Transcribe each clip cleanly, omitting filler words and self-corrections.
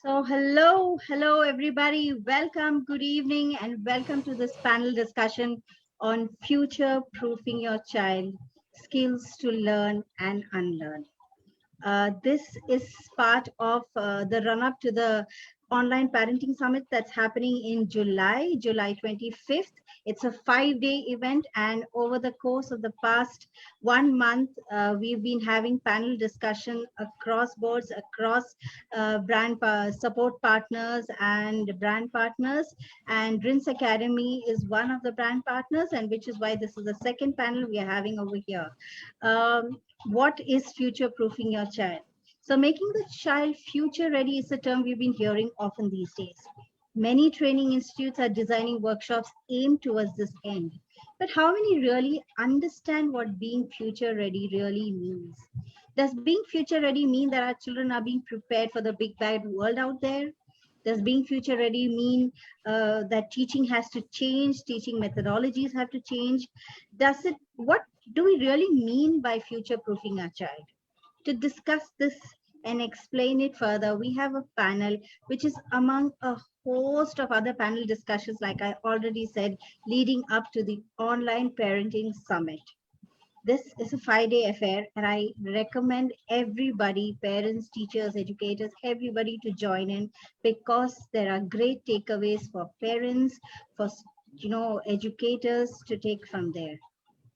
Hello, everybody. Welcome, good evening, and welcome to this panel discussion on future proofing your child, skills to learn and unlearn. This is part of the run up to the online parenting summit that's happening in July 25th. It's a 5-day event, and over the course of the past 1 month, we've been having panel discussion across boards, across support partners and brand partners. And RINS Academy is one of the brand partners, and which is why this is the second panel we are having over here. What is future proofing your child? So making the child future ready is a term we've been hearing often these days. Many training institutes are designing workshops aimed towards this end. But how many really understand what being future ready really means? Does being future ready mean that our children are being prepared for the big bad world out there? Does being future ready mean that teaching has to change, teaching methodologies have to change? What do we really mean by future proofing our child? To discuss this and explain it further, we have a panel which is among a host of other panel discussions, like I already said, leading up to the Online Parenting Summit. This is a 5-day affair, and I recommend everybody, parents, teachers, educators, everybody to join in, because there are great takeaways for parents, for educators to take from there.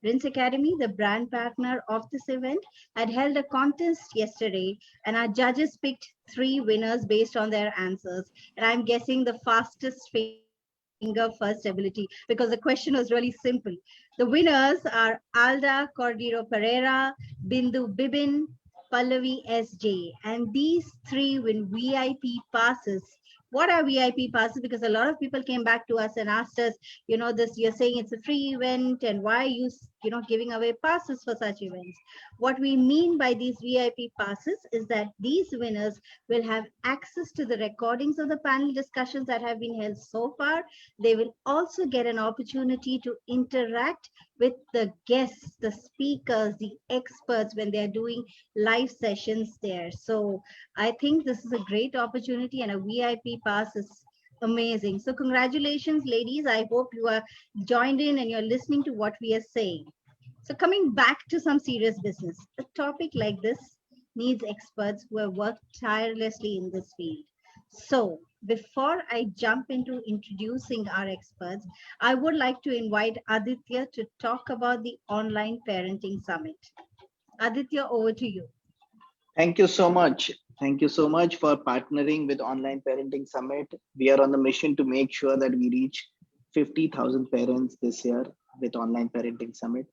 RINS Academy, the brand partner of this event, had held a contest yesterday, and our judges picked 3 winners based on their answers. And I'm guessing the fastest finger first ability, because the question was really simple. The winners are Alda Cordero Pereira, Bindu Bibin, Pallavi SJ, and these 3 win VIP passes. What are VIP passes? Because a lot of people came back to us and asked us, you're saying it's a free event, and why are you, giving away passes for such events? What we mean by these VIP passes is that these winners will have access to the recordings of the panel discussions that have been held so far. They will also get an opportunity to interact with the guests, the speakers, the experts when they're doing live sessions there. So I think this is a great opportunity, and a VIP pass is amazing. So congratulations, ladies. I hope you are joined in and you're listening to what we are saying. So coming back to some serious business, a topic like this needs experts who have worked tirelessly in this field. So before I jump into introducing our experts, I would like to invite Aditya to talk about the Online Parenting Summit. Aditya, over to you. Thank you so much. Thank you so much for partnering with Online Parenting Summit. We are on the mission to make sure that we reach 50,000 parents this year with Online Parenting Summit.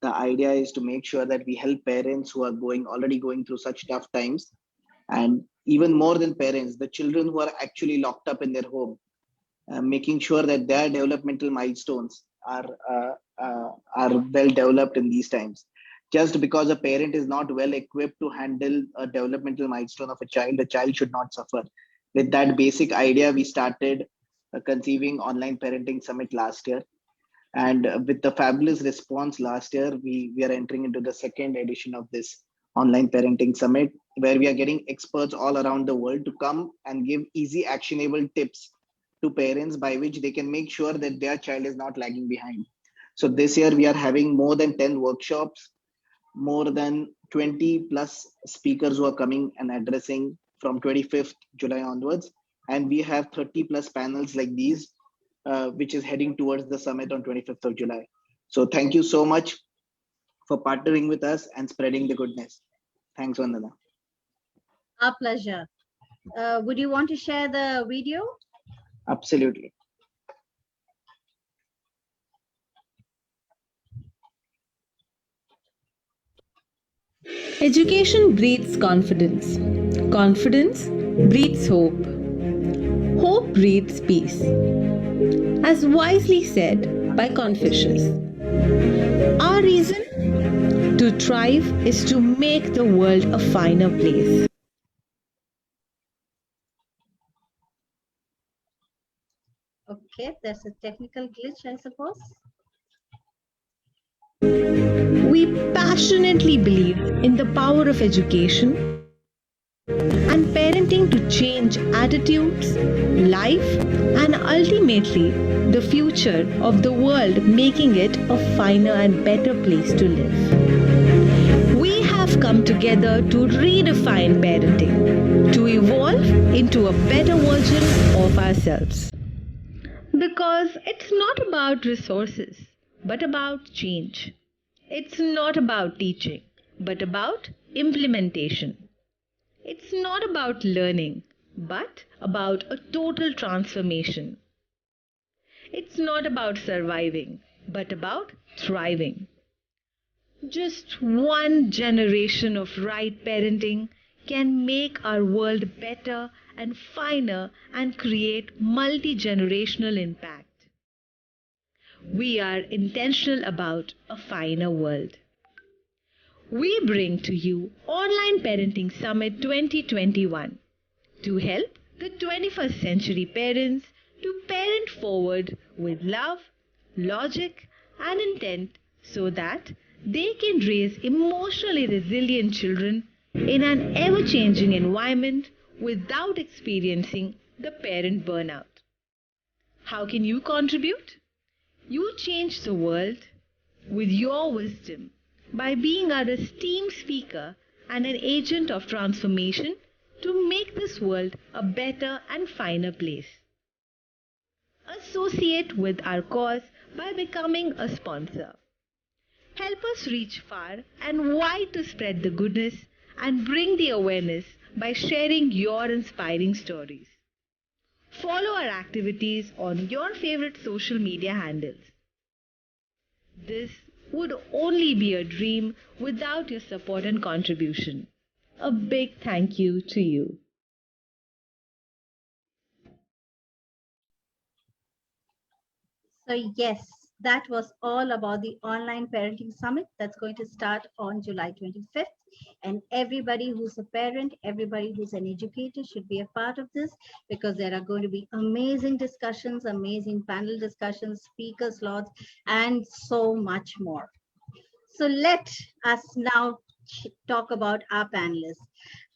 The idea is to make sure that we help parents who are already going through such tough times, and even more than parents, the children who are actually locked up in their home, making sure that their developmental milestones are well developed in these times. Just because a parent is not well equipped to handle a developmental milestone of a child should not suffer. With that basic idea, we started conceiving Online Parenting Summit last year. And with the fabulous response last year, we are entering into the second edition of this Online Parenting Summit, where we are getting experts all around the world to come and give easy, actionable tips to parents by which they can make sure that their child is not lagging behind. So this year, we are having more than 10 workshops, more than 20 plus speakers who are coming and addressing from 25th July onwards. And we have 30 plus panels like these, which is heading towards the summit on 25th of July. So thank you so much for partnering with us and spreading the goodness. Thanks, Vandana. Our pleasure. Would you want to share the video? Absolutely. Education breeds confidence. Confidence breeds hope. Hope breeds peace. As wisely said by Confucius, our reason to thrive is to make the world a finer place. Okay, that's a technical glitch, I suppose. We passionately believe in the power of education and parenting to change attitudes, life, and ultimately the future of the world, making it a finer and better place to live. We have come together to redefine parenting, to evolve into a better version of ourselves. Because it's not about resources, but about change. It's not about teaching, but about implementation. It's not about learning, but about a total transformation. It's not about surviving, but about thriving. Just one generation of right parenting can make our world better and finer and create multi generational impact. We are intentional about a finer world. We bring to you Online Parenting Summit 2021 to help the 21st century parents to parent forward with love, logic, and intent so that they can raise emotionally resilient children in an ever changing environment without experiencing the parent burnout. How can you contribute? You change the world with your wisdom by being our esteemed speaker and an agent of transformation to make this world a better and finer place. Associate with our cause by becoming a sponsor. Help us reach far and wide to spread the goodness and bring the awareness by sharing your inspiring stories. Follow our activities on your favorite social media handles. This would only be a dream without your support and contribution. A big thank you to you. So yes, that was all about the Online Parenting Summit that's going to start on July 25th. And everybody who's a parent, everybody who's an educator should be a part of this, because there are going to be amazing discussions, amazing panel discussions, speaker slots, and so much more. So let us now talk about our panelists.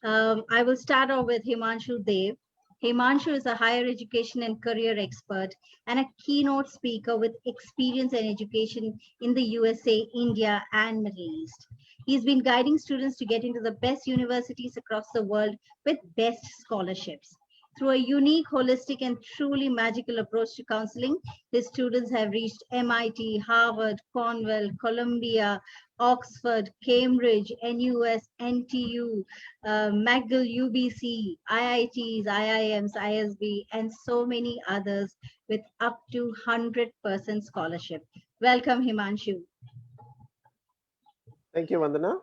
I will start off with Himanshu Dev. Himanshu is a higher education and career expert and a keynote speaker with experience in education in the USA, India, and Middle East. He's been guiding students to get into the best universities across the world with best scholarships. Through a unique, holistic, and truly magical approach to counseling, his students have reached MIT, Harvard, Cornell, Columbia, Oxford, Cambridge, NUS, NTU, McGill, UBC, IITs, IIMs, ISB, and so many others with up to 100% scholarship. Welcome, Himanshu. Thank you, Vandana.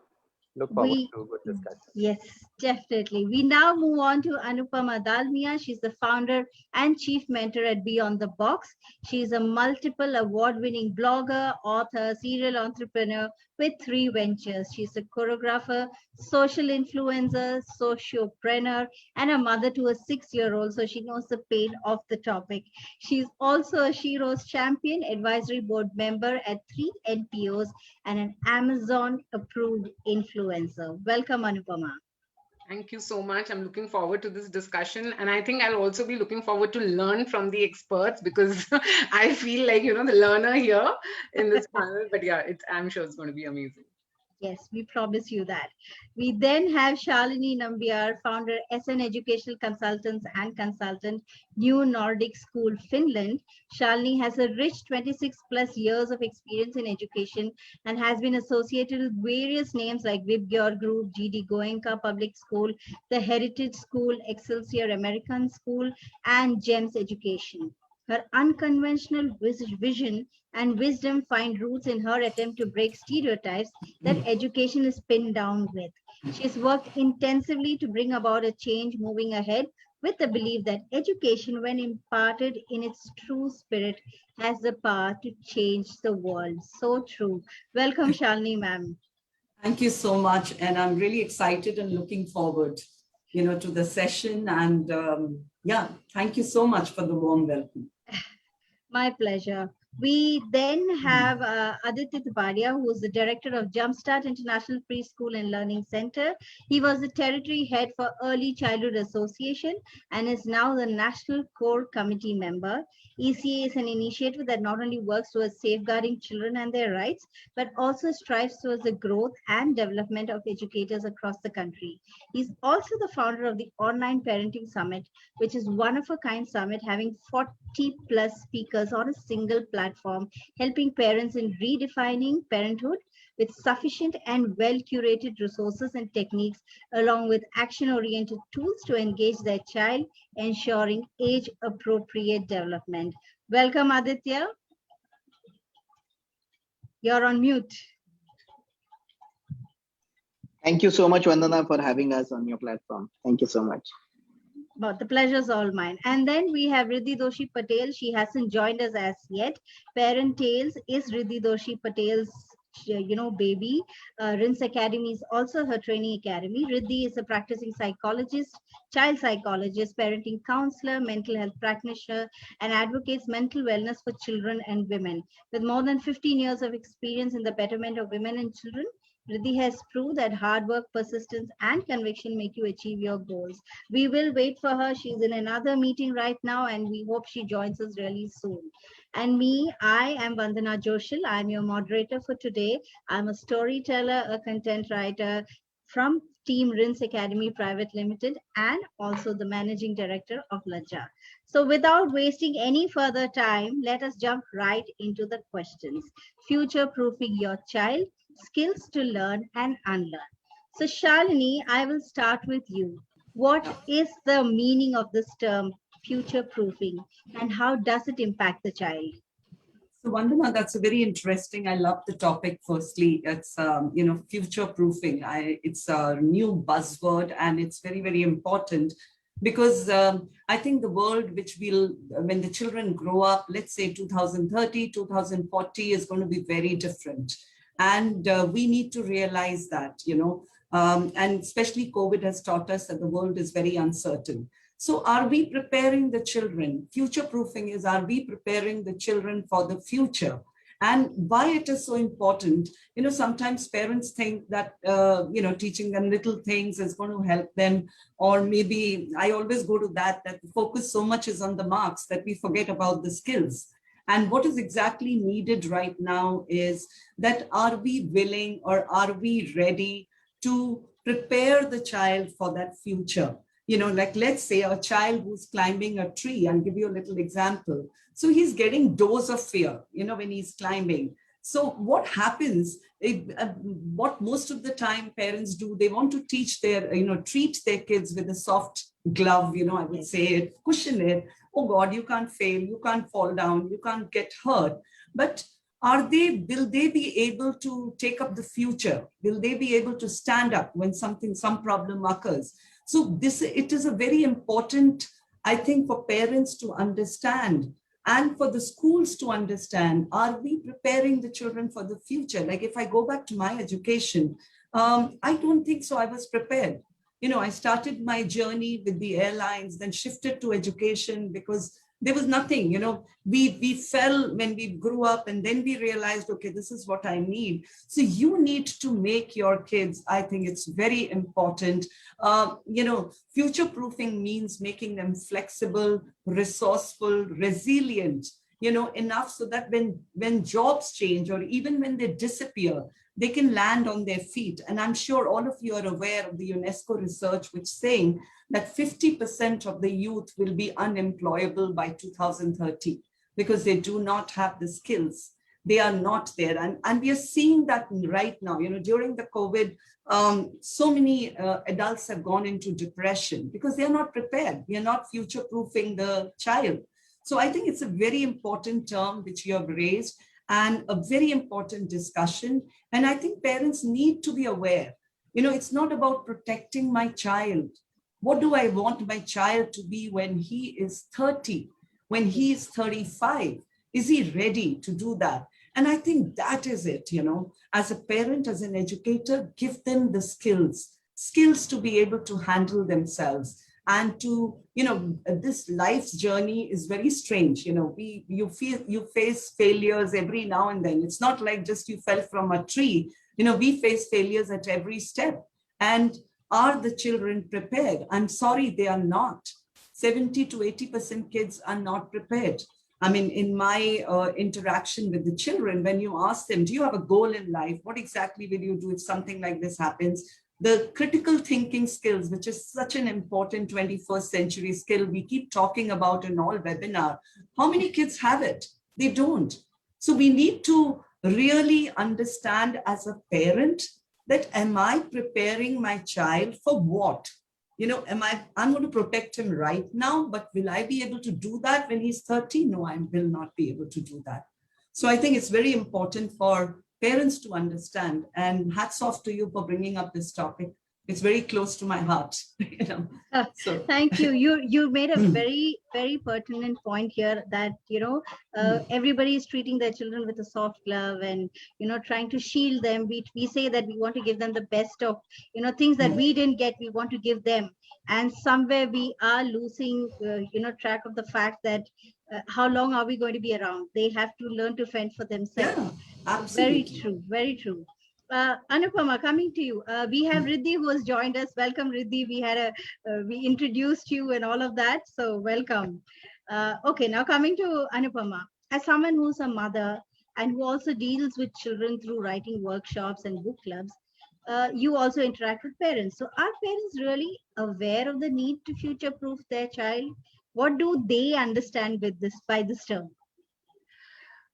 Look forward to a good discussion. Yes, definitely. We now move on to Anupama Dalmia. She's the founder and chief mentor at Beyond the Box. She's a multiple award-winning blogger, author, serial entrepreneur with 3 ventures. She's a choreographer, social influencer, sociopreneur, and a mother to a 6-year-old, so she knows the pain of the topic. She's also a She Rose Champion, advisory board member at 3 NPOs, and an Amazon-approved influencer. Welcome, Anupama. Thank you so much. I'm looking forward to this discussion. And I think I'll also be looking forward to learn from the experts, because I feel like, the learner here in this panel. But yeah, I'm sure it's going to be amazing. Yes, we promise you that. We then have Shalini Nambiar, founder SN Educational Consultants and consultant, New Nordic School, Finland. Shalini has a rich 26 plus years of experience in education and has been associated with various names like Vibgyor Group, GD Goenka Public School, the Heritage School, Excelsior American School, and GEMS Education. Her unconventional vision and wisdom find roots in her attempt to break stereotypes that education is pinned down with. She's worked intensively to bring about a change, moving ahead with the belief that education, when imparted in its true spirit, has the power to change the world. So true. Welcome, Shalini ma'am. Thank you so much. And I'm really excited and looking forward, to the session. And yeah, thank you so much for the warm welcome. My pleasure. We then have Aditya Tipadia, who is the director of Jumpstart International Preschool and Learning Center. He was the territory head for Early Childhood Association and is now the National Core Committee member. ECA is an initiative that not only works towards safeguarding children and their rights, but also strives towards the growth and development of educators across the country. He's also the founder of the Online Parenting Summit, which is one of a kind summit having 40 plus speakers on a single platform, helping parents in redefining parenthood with sufficient and well curated resources and techniques, along with action oriented tools to engage their child, ensuring age appropriate development. Welcome, Aditya. You're on mute. Thank you so much, Vandana, for having us on your platform. Thank you so much. But the pleasure's all mine. And then we have Riddhi Doshi Patel. She hasn't joined us as yet. Parent Tales is Riddhi Doshi Patel's baby. RINS Academy is also her training academy. Riddhi is a practicing psychologist, child psychologist, parenting counselor, mental health practitioner, and advocates mental wellness for children and women. With more than 15 years of experience in the betterment of women and children, Riddhi has proved that hard work, persistence, and conviction make you achieve your goals. We will wait for her. She's in another meeting right now, and we hope she joins us really soon. And me, I am Vandana Joshil. I'm your moderator for today. I'm a storyteller, a content writer from Team RINS Academy Private Limited, and also the managing director of Lajja. So without wasting any further time, let us jump right into the questions. Future-proofing your child, skills to learn and unlearn. So Shalini, I will start with you. What is the meaning of this term, future-proofing, and how does it impact the child? So Vandana, that's a very interesting. I love the topic. Firstly, it's future-proofing. It's a new buzzword, and it's very, very important because I think the world which when the children grow up, let's say 2030, 2040, is going to be very different. And we need to realize that, and especially COVID has taught us that the world is very uncertain. So are we preparing the children? Future-proofing is, are we preparing the children for the future? And why it is so important, sometimes parents think that, teaching them little things is going to help them. Or maybe I always go to that the focus so much is on the marks that we forget about the skills. And what is exactly needed right now is that are we willing or are we ready to prepare the child for that future? Like let's say a child who's climbing a tree. I'll give you a little example. So he's getting dose of fear, when he's climbing. So what happens, what most of the time parents do, they want to teach treat their kids with a soft glove, I would say, cushion it. Oh God, you can't fail, you can't fall down, you can't get hurt. But will they be able to take up the future? Will they be able to stand up when some problem occurs? So it is a very important, I think, for parents to understand and for the schools to understand, are we preparing the children for the future? Like if I go back to my education, I don't think so I was prepared. I started my journey with the airlines, then shifted to education because there was nothing, we fell when we grew up and then we realized, okay, this is what I need. So you need to make your kids, I think it's very important. Future-proofing means making them flexible, resourceful, resilient, enough so that when jobs change or even when they disappear, they can land on their feet. And I'm sure all of you are aware of the UNESCO research, which is saying that 50% of the youth will be unemployable by 2030 because they do not have the skills. They are not there. And we are seeing that right now, during the COVID, so many adults have gone into depression because they are not prepared. We are not future-proofing the child. So I think it's a very important term which you have raised and a very important discussion. And I think parents need to be aware, it's not about protecting my child. What do I want my child to be when he is 30, when he is 35? Is he ready to do that? And I think that is it, as a parent, as an educator, give them the skills to be able to handle themselves. And to, this life's journey is very strange. You face failures every now and then. It's not like just you fell from a tree. We face failures at every step. And are the children prepared? I'm sorry, they are not. 70 to 80% kids are not prepared. I mean, in my interaction with the children, when you ask them, do you have a goal in life? What exactly will you do if something like this happens? The critical thinking skills, which is such an important 21st century skill we keep talking about in all webinar, how many kids have it? They don't. So we need to really understand as a parent that, am I preparing my child for what? I'm going to protect him right now, but will I be able to do that when he's 30? No, I will not be able to do that. So I think it's very important for parents to understand, and hats off to you for bringing up this topic. It's very close to my heart. So. Thank you. You made a very, very pertinent point here that, everybody is treating their children with a soft glove and, trying to shield them. We say that we want to give them the best of, things that we didn't get, we want to give them. And somewhere we are losing, track of the fact that how long are we going to be around? They have to learn to fend for themselves. Yeah, absolutely. Very true. Very true. Anupama, coming to you. We have Riddhi who has joined us. Welcome, Riddhi. We introduced you and all of that. So welcome. Okay, now coming to Anupama. As someone who's a mother and who also deals with children through writing workshops and book clubs, you also interact with parents. So are parents really aware of the need to future-proof their child? What do they understand by this term?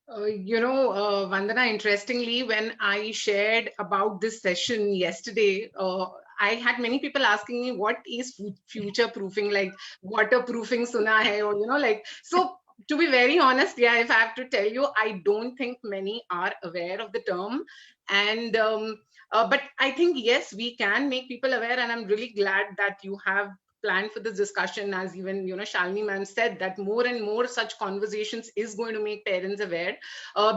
Vandana, interestingly, when I shared about this session yesterday, I had many people asking me, what is future proofing? Like waterproofing suna hai, or, so to be very honest, yeah, if I have to tell you, I don't think many are aware of the term. And, but I think, yes, we can make people aware. And I'm really glad that you have planned for this discussion, as even Shalini ma'am said, that more and more such conversations is going to make parents aware,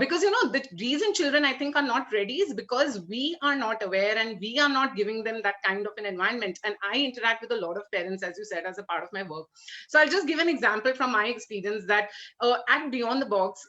because the reason children, I think, are not ready is because we are not aware and we are not giving them that kind of an environment. And I interact with a lot of parents, as you said, as a part of my work. So I'll just give an example from my experience that at Beyond the Box,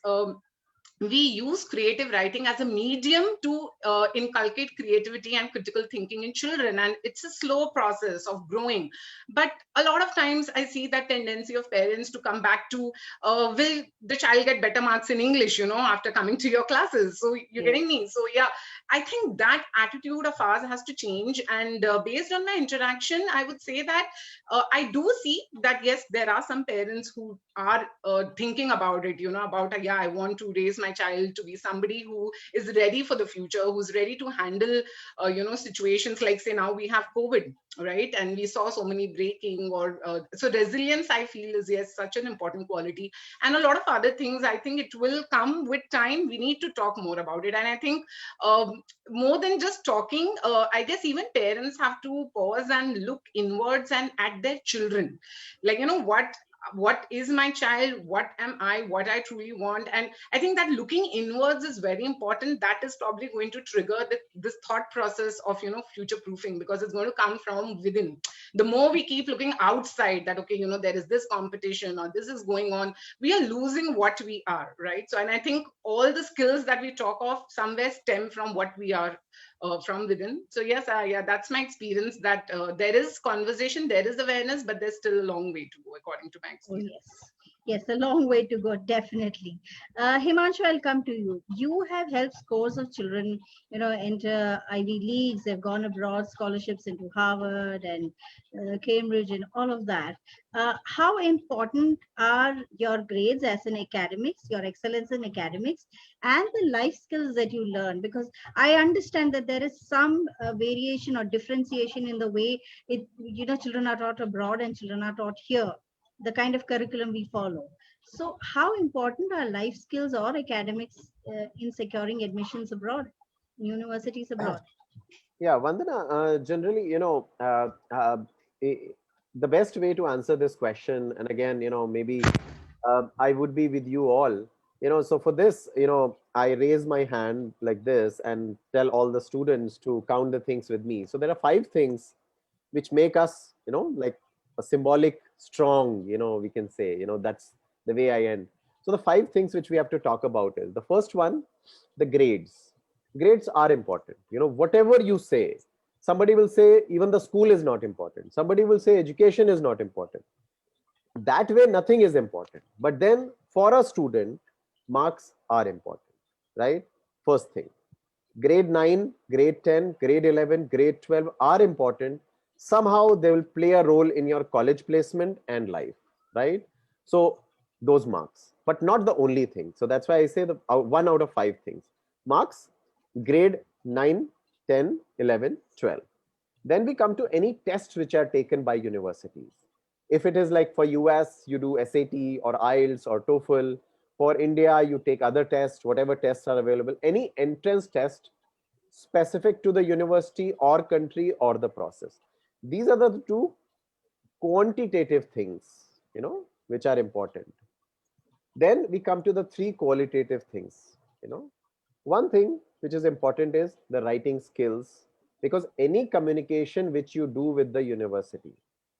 we use creative writing as a medium to inculcate creativity and critical thinking in children. And it's a slow process of growing. But a lot of times I see that tendency of parents to come back to, will the child get better marks in English, after coming to your classes? So you're getting me? So yeah, I think that attitude of ours has to change. And based on my interaction, I would say that I do see that, yes, there are some parents who are thinking about it, yeah, I want to raise my child to be somebody who is ready for the future, who's ready to handle, situations like, say, now we have COVID, right? And we saw so many breaking, or so resilience, I feel, is, yes, such an important quality. And a lot of other things, I think it will come with time. We need to talk more about it. And I think more than just talking, I guess even parents have to pause and look inwards and at their children. Like, what is my child? What am I? What I truly want? And I think that looking inwards is very important. That is probably going to trigger this thought process of, future proofing, because it's going to come from within. The more we keep looking outside, that, okay, there is this competition or this is going on, we are losing what we are, right? So, and I think all the skills that we talk of somewhere stem from what we are from within. So yes, yeah, that's my experience, that there is conversation, there is awareness, but there's still a long way to go, according to my experience. Oh, yes, a long way to go, definitely. Himanshu, I'll come to you. You have helped scores of children, enter Ivy Leagues. They've gone abroad, scholarships into Harvard and Cambridge and all of that. How important are your grades as an academics, your excellence in academics, and the life skills that you learn? Because I understand that there is some variation or differentiation in the way children are taught abroad and children are taught here, the kind of curriculum we follow. So how important are life skills or academics in securing admissions abroad, universities abroad? Yeah, Vandana, generally, the best way to answer this question, and again, maybe I would be with you all, so for this, I raise my hand like this and tell all the students to count the things with me. So there are 5 things which make us, like a symbolic strong, we can say, that's the way I end. So the 5 things which we have to talk about is, the first one, the grades. Grades are important. Whatever you say, somebody will say even the school is not important. Somebody will say education is not important. That way, nothing is important. But then for a student, marks are important, right? First thing. Grade 9, grade 10, grade 11, grade 12 are important. Somehow they will play a role in your college placement and life, right? So those marks, but not the only thing. So that's why I say the 1 out of 5 things. Marks, grade 9, 10, 11, 12. Then we come to any tests which are taken by universities. If it is like for US, you do SAT or IELTS or TOEFL. For India, you take other tests, whatever tests are available. Any entrance test specific to the university or country or the process. These are the 2 quantitative things, which are important. Then we come to the 3 qualitative things. One thing which is important is the writing skills, because any communication which you do with the university,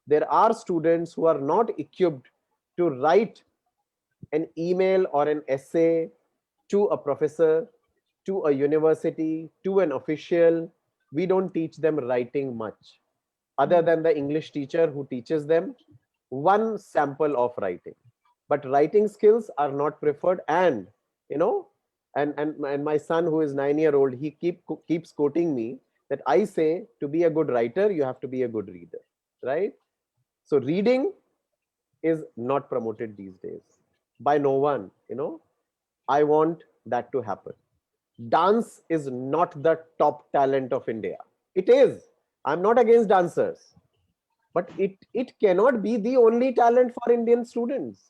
there are students who are not equipped to write an email or an essay to a professor, to a university, to an official. We don't teach them writing much, other than the English teacher who teaches them one sample of writing. But writing skills are not preferred. And and my son, who is 9-year-old, he keeps quoting me that I say, to be a good writer, you have to be a good reader, right? So reading is not promoted these days by no one. I want that to happen. Dance is not the top talent of India. It is. I'm not against dancers, but it cannot be the only talent for Indian students,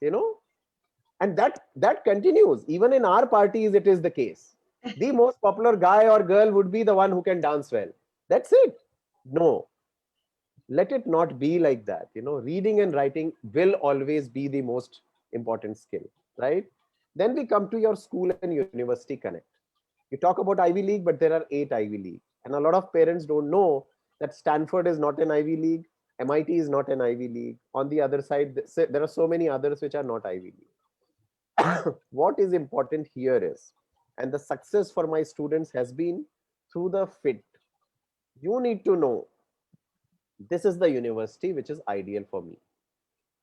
and that continues. Even in our parties, it is the case. The most popular guy or girl would be the one who can dance well. That's it. No, let it not be like that. Reading and writing will always be the most important skill, right? Then we come to your school and university connect. You talk about Ivy League, but there are 8 Ivy League, and a lot of parents don't know that Stanford is not an Ivy League, MIT is not an Ivy League. On the other side, there are so many others which are not Ivy League. What is important here is, and the success for my students has been through the FIT. You need to know, this is the university which is ideal for me.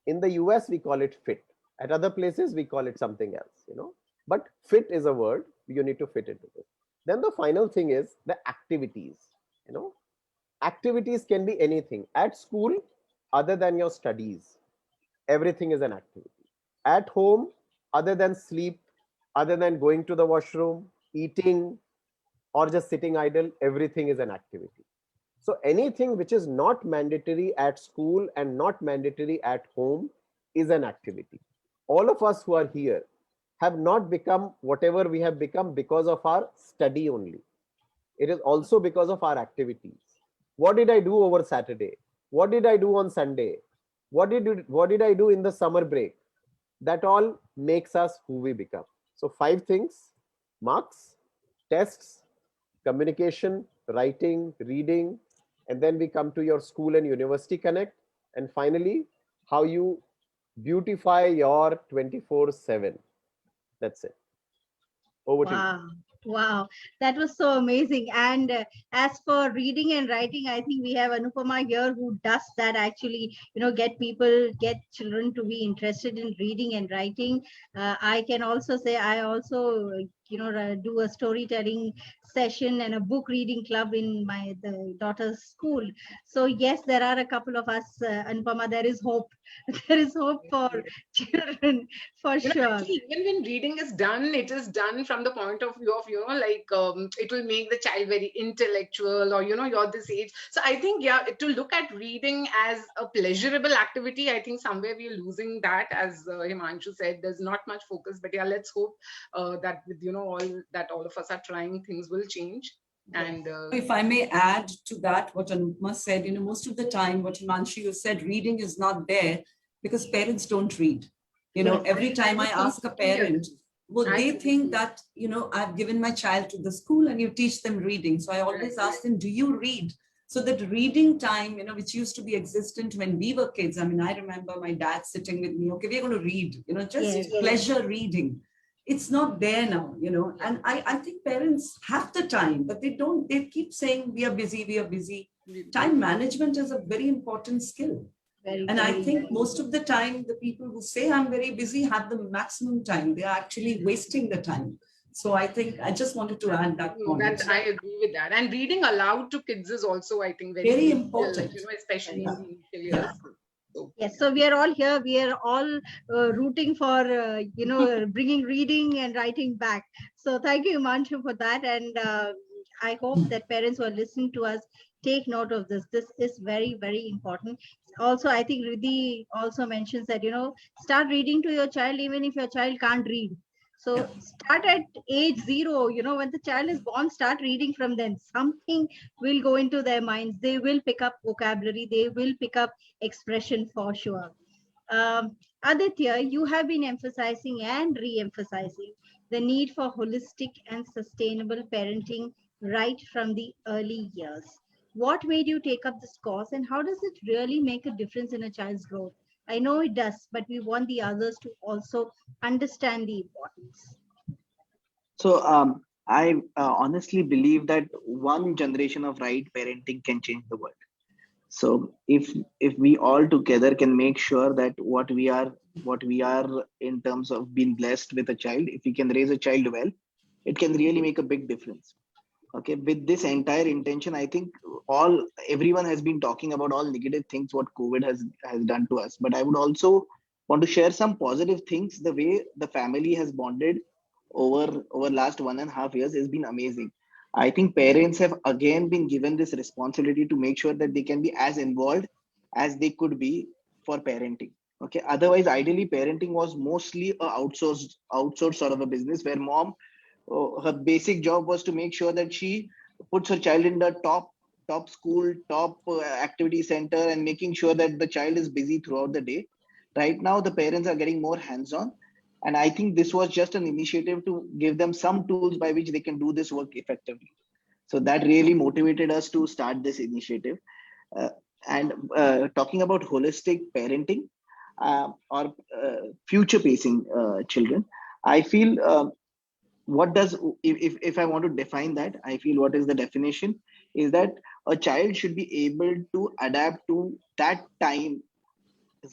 In the US, we call it FIT. At other places, we call it something else, but FIT is a word. You need to fit into this. Then the final thing is the activities. Activities can be anything. At school, other than your studies, everything is an activity. At home, other than sleep, other than going to the washroom, eating, or just sitting idle, everything is an activity. So anything which is not mandatory at school and not mandatory at home is an activity. All of us who are here have not become whatever we have become because of our study only. It is also because of our activities. What did I do over Saturday? What did I do on Sunday? What did I do in the summer break? That all makes us who we become. So 5 things: marks, tests, communication, writing, reading, and then we come to your school and university connect. And finally, how you beautify your 24/7. That's it. Over to you. Wow, that was so amazing. And as for reading and writing, I think we have Anupama here who does that actually, get children to be interested in reading and writing. I can also say I also, do a storytelling session and a book reading club in the daughter's school. So yes, there are a couple of us, Anupama, there is hope. There is hope for children, for sure. Actually, even when reading is done, it is done from the point of view of, it will make the child very intellectual, or, you're this age. So I think, to look at reading as a pleasurable activity, I think somewhere we're losing that. As Himanshu said, there's not much focus, but let's hope that with, all of us are trying, things will change. And if I may add to that, what Anupama said, most of the time, what Himanshu, you said, reading is not there because parents don't read. Every time I ask a parent, they think that, I've given my child to the school and you teach them reading. So I always ask them, do you read? So that reading time, which used to be existent when we were kids. I mean, I remember my dad sitting with me, okay, we're going to read, just Yes. pleasure reading. It's not there now, and I think parents have the time, but they keep saying we are busy, we are busy. Time management is a very important skill. And I think most of the time, the people who say I'm very busy have the maximum time. They are actually wasting the time. So I think I just wanted to add that point. That I agree with that. And reading aloud to kids is also, I think, very crucial, important, especially in the initial years. Yes, so we are all here. We are all rooting for, bringing reading and writing back. So thank you, Himanshu, for that. And I hope that parents who are listening to us take note of this. This is very, very important. Also, I think Riddhi also mentions that, start reading to your child, even if your child can't read. So start at age 0, when the child is born, start reading from them. Something will go into their minds. They will pick up vocabulary. They will pick up expression for sure. Aditya, you have been emphasizing and re-emphasizing the need for holistic and sustainable parenting right from the early years. What made you take up this course, and how does it really make a difference in a child's growth? I know it does, but we want the others to also understand the importance. So I honestly believe that one generation of right parenting can change the world. So if we all together can make sure that what we are in terms of being blessed with a child, if we can raise a child well, it can really make a big difference. Okay, with this entire intention, I think everyone has been talking about all negative things what COVID has done to us, but I would also want to share some positive things. The way the family has bonded over last 1.5 years has been amazing. I think parents have again been given this responsibility to make sure that they can be as involved as they could be for parenting. Okay, otherwise ideally parenting was mostly a outsourced sort of a business where mom, her basic job was to make sure that she puts her child in the top school, top activity center, and making sure that the child is busy throughout the day. Right now the parents are getting more hands on, and I think this was just an initiative to give them some tools by which they can do this work effectively. So that really motivated us to start this initiative. And talking about holistic parenting or future pacing children, I feel what does, if I want to define that, I feel what is the definition is that a child should be able to adapt to that time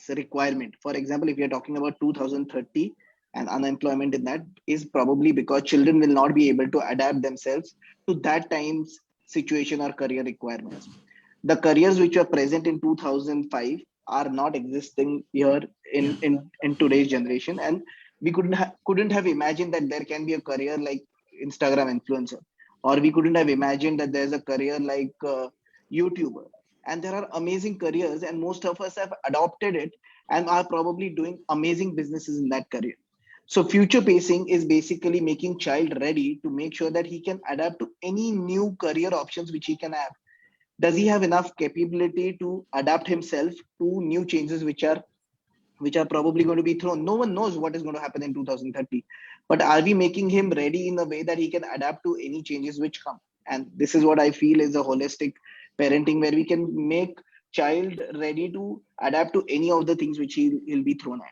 requirement. For example, if you're talking about 2030, and unemployment in that is probably because children will not be able to adapt themselves to that time's situation or career requirements. The careers which were present in 2005 are not existing here in today's generation, and we couldn't have imagined that there can be a career like Instagram influencer, or we couldn't have imagined that there's a career like YouTuber. And there are amazing careers, and most of us have adopted it and are probably doing amazing businesses in that career. So future pacing is basically making child ready to make sure that he can adapt to any new career options which he can have. Does he have enough capability to adapt himself to new changes which are probably going to be thrown? No one knows what is going to happen in 2030, but are we making him ready in a way that he can adapt to any changes which come? And this is what I feel is a holistic parenting, where we can make child ready to adapt to any of the things which he'll be thrown at.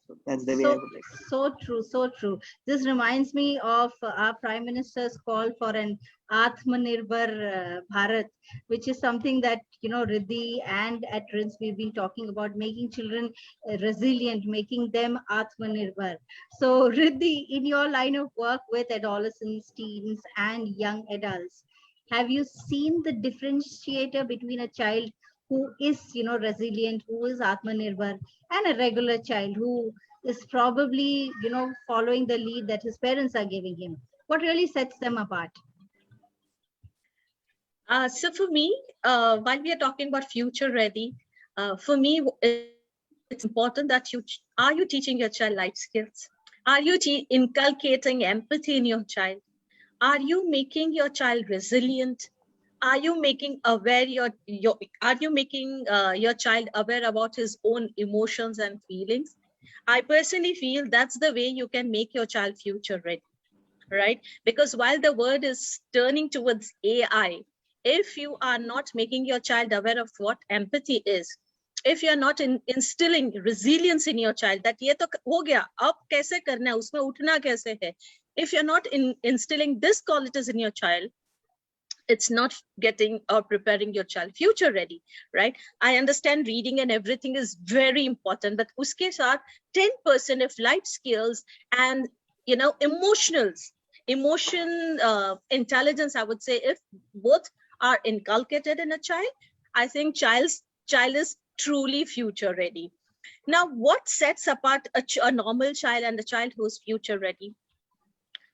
So that's the way I would like. So true, so true. This reminds me of our Prime Minister's call for an Atmanirbhar Bharat, which is something that, Riddhi and at RINS we've been talking about, making children resilient, making them Atmanirbhar. So Riddhi, in your line of work with adolescents, teens, and young adults, have you seen the differentiator between a child who is, resilient, who is Atmanirbhar, and a regular child who is probably, following the lead that his parents are giving him? What really sets them apart? So for me, while we are talking about future ready, for me, it's important that are you teaching your child life skills? Are you inculcating empathy in your child? Are you making your child resilient? Are you making aware are you making your child aware about his own emotions and feelings? I personally feel that's the way you can make your child future ready, right? Because while the world is turning towards AI, if you are not making your child aware of what empathy is, if you are not instilling resilience in your child, that ye to ho gaya, ab kaise karna hai, usme uthna kaise hai, if you're not instilling this qualities in your child, it's not getting or preparing your child future ready, right? I understand reading and everything is very important, but uske saath 10% of life skills and emotion intelligence, I would say, if both are inculcated in a child, I think child is truly future ready. Now, what sets apart a normal child and a child who is future ready?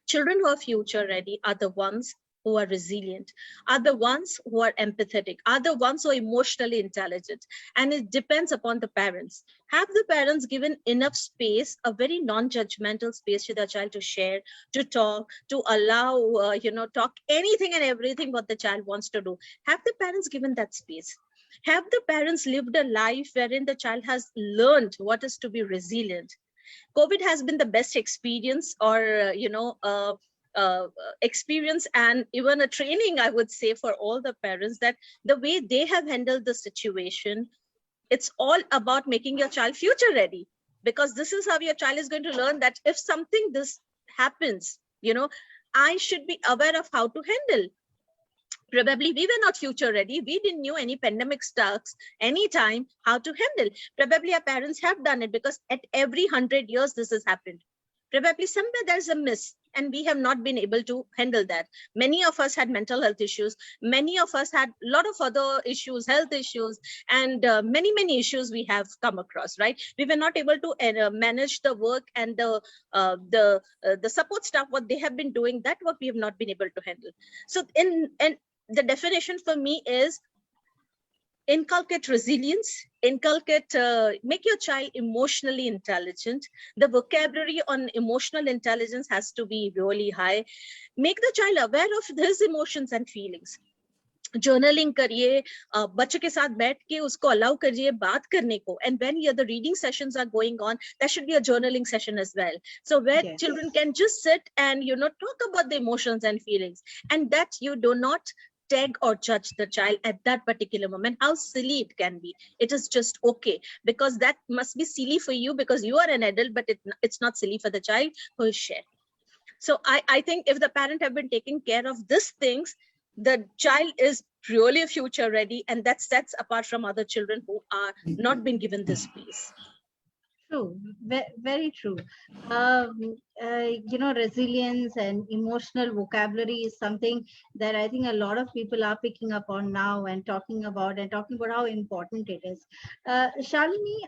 Children who are future ready are the ones who are resilient, are the ones who are empathetic, are the ones who are emotionally intelligent. And it depends upon the parents. Have the parents given enough space, a very non-judgmental space to their child to share, to talk, to allow, talk anything and everything what the child wants to do? Have the parents given that space? Have the parents lived a life wherein the child has learned what is to be resilient? COVID has been the best experience, or experience, and even a training, I would say, for all the parents, that the way they have handled the situation, it's all about making your child future ready, because this is how your child is going to learn that if something this happens, I should be aware of how to handle. Probably we were not future ready. We didn't know any pandemic starts anytime, how to handle. Probably our parents have done it, because at every 100 years this has happened. Probably somewhere there's a miss and we have not been able to handle that. Many of us had mental health issues. Many of us had a lot of other issues, health issues, and many issues we have come across, right? We were not able to manage the work and the support staff, what they have been doing, that work we have not been able to handle. So the definition for me is inculcate resilience, make your child emotionally intelligent. The vocabulary on emotional intelligence has to be really high. Make the child aware of his emotions and feelings. Journaling करिए, बच्चे के साथ बैठ के उसको allow करिए बात करने को. And when the reading sessions are going on, there should be a journaling session as well. So where children can just sit and talk about the emotions and feelings, and that you do not tag or judge the child at that particular moment, how silly it can be. It is just okay, because that must be silly for you because you are an adult, but it's not silly for the child who is shared. So I think if the parent have been taking care of these things, the child is really future ready, and that sets apart from other children who are not been given this space. True, very true. Resilience and emotional vocabulary is something that I think a lot of people are picking up on now and talking about how important it is. Shalini,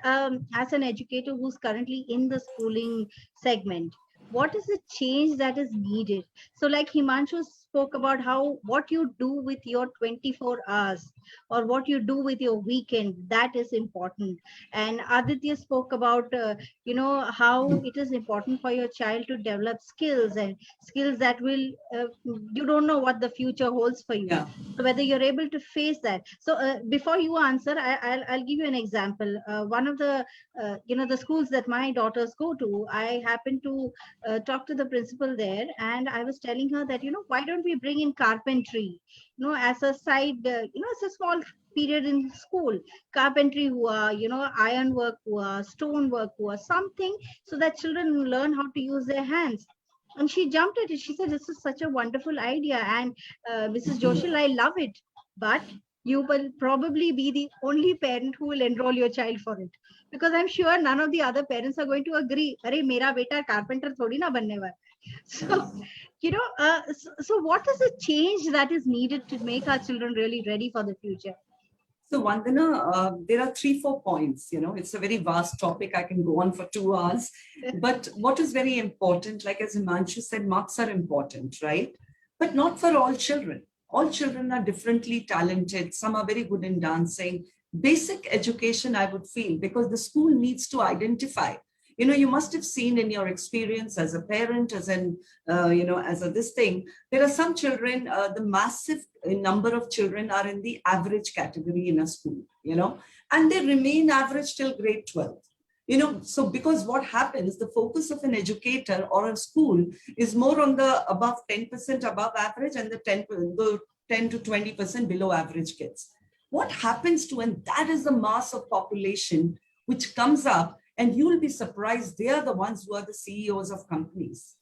as an educator who's currently in the schooling segment, what is the change that is needed? So like Himanshu spoke about what you do with your 24 hours or what you do with your weekend, that is important. And Aditya spoke about, how it is important for your child to develop skills that will, you don't know what the future holds for you. Yeah. So whether you're able to face that. So before you answer, I'll give you an example. One of the, the schools that my daughters go to, I happen to talk to the principal there, and I was telling her that, why don't we bring in carpentry, as a side, as a small period in school, carpentry hua, iron work hua, stone work hua, something, so that children learn how to use their hands. And she jumped at it. She said, this is such a wonderful idea. And Mrs. Joshil, I love it. But you will probably be the only parent who will enroll your child for it. Because I'm sure none of the other parents are going to agree. Arey, mera beta carpenter thodi na banne wala. So, so what is the change that is needed to make our children really ready for the future? So Vandana, there are 3-4 points, it's a very vast topic. I can go on for 2 hours, but what is very important, like as Himanshu said, marks are important, right? But not for all children. All children are differently talented. Some are very good in dancing. Basic education, I would feel, because the school needs to identify. You must have seen in your experience as a parent, as an, this thing, there are some children, the massive number of children are in the average category in a school, and they remain average till grade 12. So because what happens, the focus of an educator or a school is more on the above 10% above average and the 10 to 20% below average kids. What happens to, and that is the mass of population which comes up, and you will be surprised, they are the ones who are the CEOs of companies,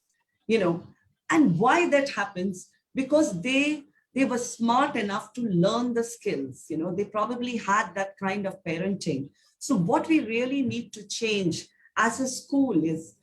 you know. And why that happens? Because they were smart enough to learn the skills, you know, they probably had that kind of parenting. So what we really need to change as a school is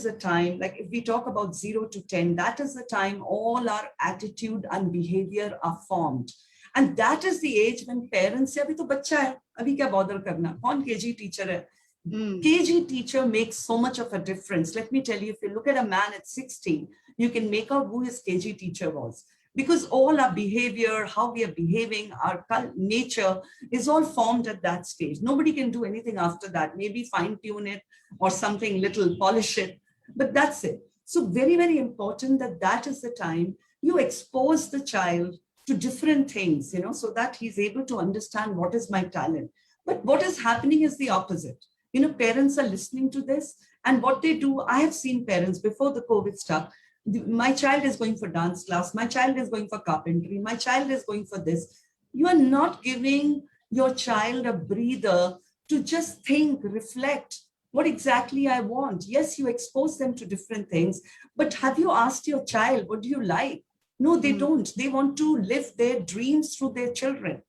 a time, like if we talk about 0 to 10, that is the time all our attitude and behavior are formed. And that is the age when parents say, abhi to bacha hai, abhi kya bother karna? Kaun KG teacher hai? KG teacher makes so much of a difference. Let me tell you, if you look at a man at 16, you can make out who his KG teacher was. Because all our behavior, how we are behaving, our nature is all formed at that stage. Nobody can do anything after that. Maybe fine tune it or something little, polish it, but that's it. So very, very important that that is the time you expose the child to different things, you know, so that he's able to understand what is my talent. But what is happening is the opposite. You know, parents are listening to this, and what they do, I have seen parents before the COVID stuff, my child is going for dance class, my child is going for carpentry, my child is going for this. You are not giving your child a breather to just think, reflect, what exactly I want. Yes, you expose them to different things, but have you asked your child, what do you like? No, they don't. They want to live their dreams through their children,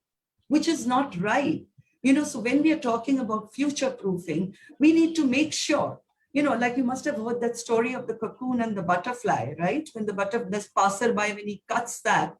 which is not right. You know, so when we are talking about future proofing, we need to make sure, you know, like you must have heard that story of the cocoon and the butterfly, right? When the butterfly, passerby, when he cuts that.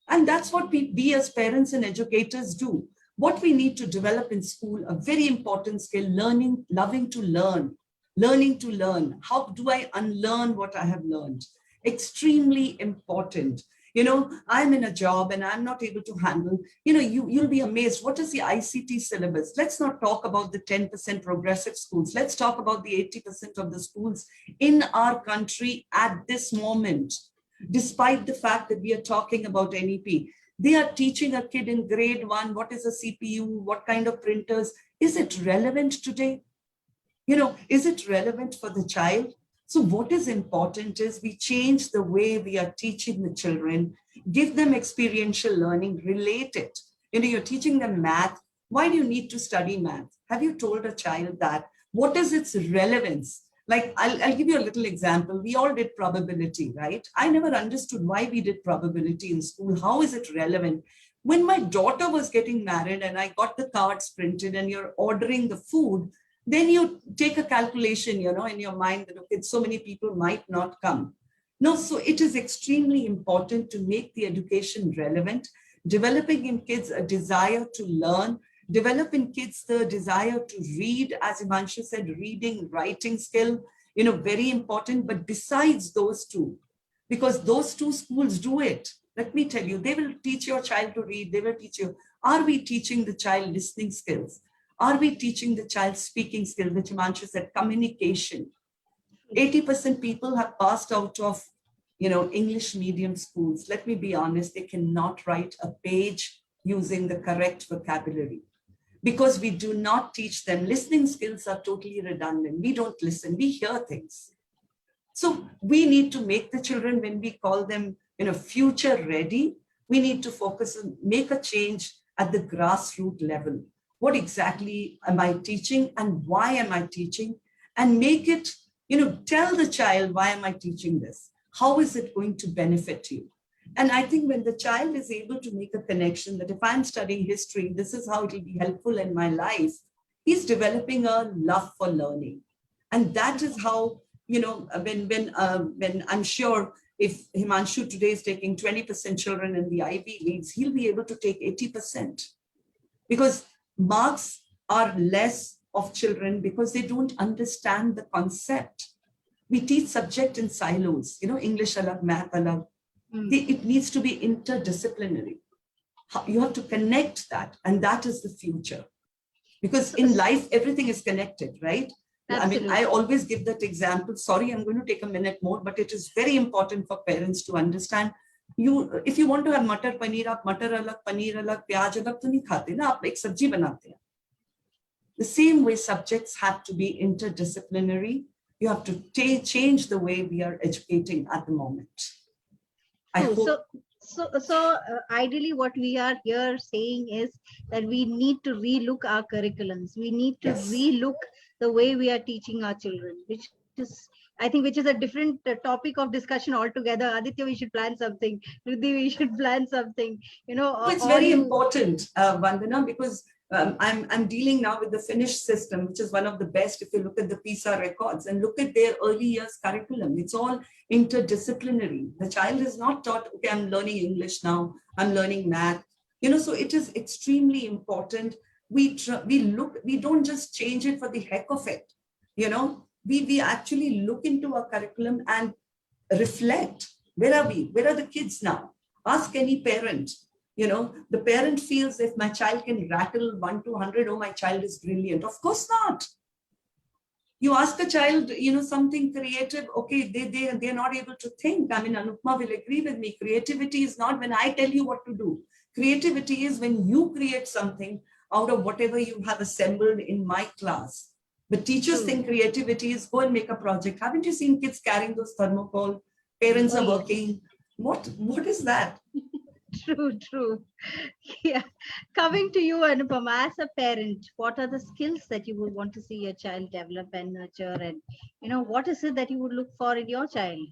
And that's what we as parents and educators do. What we need to develop in school, a very important skill, learning, loving to learn, learning to learn. How do I unlearn what I have learned? Extremely important. You know, I'm in a job and I'm not able to handle, you know, you'll be amazed. What is the ICT syllabus? Let's not talk about the 10% progressive schools. Let's talk about the 80% of the schools in our country at this moment. Despite the fact that we are talking about NEP, they are teaching a kid in grade 1, what is a CPU, what kind of printers. Is it relevant today? You know, is it relevant for the child? So what is important is we change the way we are teaching the children, give them experiential learning, relate it. You know, you're teaching them math. Why do you need to study math? Have you told a child that? What is its relevance? Like, I'll give you a little example. We all did probability, right? I never understood why we did probability in school. How is it relevant? When my daughter was getting married and I got the cards printed and you're ordering the food, then you take a calculation, you know, in your mind that, okay, so many people might not come. No, so it is extremely important to make the education relevant, developing in kids a desire to learn, develop in kids the desire to read, as Himanshu said, reading, writing skill, you know, very important. But besides those two, because those two schools do it, let me tell you, they will teach your child to read, they will teach you. Are we teaching the child listening skills? Are we teaching the child speaking skills, which Himanshu said, communication? 80% people have passed out of, you know, English medium schools. Let me be honest, they cannot write a page using the correct vocabulary because we do not teach them. Listening skills are totally redundant. We don't listen, we hear things. So we need to make the children, when we call them, you know, future ready, we need to focus on, make a change at the grassroots level. What exactly am I teaching and why am I teaching? And make it, you know, tell the child, why am I teaching this? How is it going to benefit you? And I think when the child is able to make a connection that if I'm studying history, this is how it will be helpful in my life, he's developing a love for learning. And that is how, you know, when I'm sure if Himanshu today is taking 20% children in the Ivy Leagues, he'll be able to take 80%. Because marks are less of children because they don't understand the concept. We teach subject in silos, you know, English alag, math alag. It needs to be interdisciplinary. You have to connect that, and that is the future. Because in life, everything is connected, right? Absolutely. I mean, I always give that example. Sorry, I'm going to take a minute more, but it is very important for parents to understand. If you want to have matar paneer, aap matar alag, paneer alag, pyaj alag to nahi khate na, aap ek sabji banate hain. The same way subjects have to be interdisciplinary. You have to change the way we are educating at the moment. Ideally, what we are here saying is that we need to relook our curriculums. We need to Yes. relook the way we are teaching our children, which is, I think, which is a different topic of discussion altogether. Aditya, we should plan something. Riddhi, we should plan something. It's or very you. important, Vandana, because I'm dealing now with the Finnish system, which is one of the best. If you look at the PISA records and look at their early years curriculum, it's all interdisciplinary. The child is not taught, okay, I'm learning English now, I'm learning math. So it is extremely important. We don't just change it for the heck of it. We actually look into our curriculum and reflect. Where are we? Where are the kids now? Ask any parent. The parent feels if my child can rattle 1 to 100, oh, my child is brilliant. Of course not. You ask a child, something creative, okay, they're not able to think. I mean, Anupma will agree with me. Creativity is not when I tell you what to do. Creativity is when you create something out of whatever you have assembled in my class. The teachers think creativity is go and make a project. Haven't you seen kids carrying those thermocol? Parents are working. What is that? True. Yeah. Coming to you, Anupama, as a parent, what are the skills that you would want to see your child develop and nurture? And, what is it that you would look for in your child?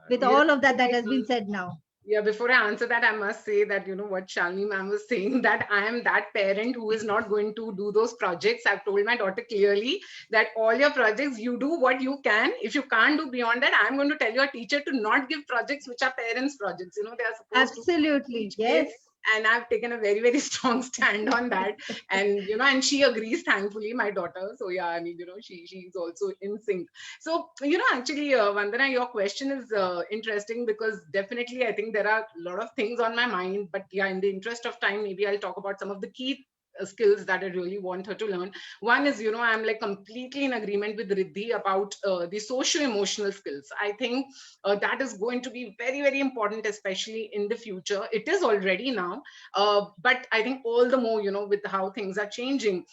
With all of that has been said now. Yeah, before I answer that, I must say that, what Shalini ma'am was saying, that I am that parent who is not going to do those projects. I've told my daughter clearly that all your projects, you do what you can. If you can't do beyond that, I'm going to tell your teacher to not give projects which are parents' projects. They are supposed Absolutely, to. yes. And I've taken a very, very strong stand on that. And, and she agrees, thankfully, my daughter. So, yeah, I mean, she's also in sync. So, actually, Vandana, your question is interesting because definitely I think there are a lot of things on my mind. But yeah, in the interest of time, maybe I'll talk about some of the key skills that I really want her to learn. One is, I'm like completely in agreement with Riddhi about the socio-emotional skills. I think that is going to be very, very important, especially in the future. It is already now, but I think all the more, with how things are changing.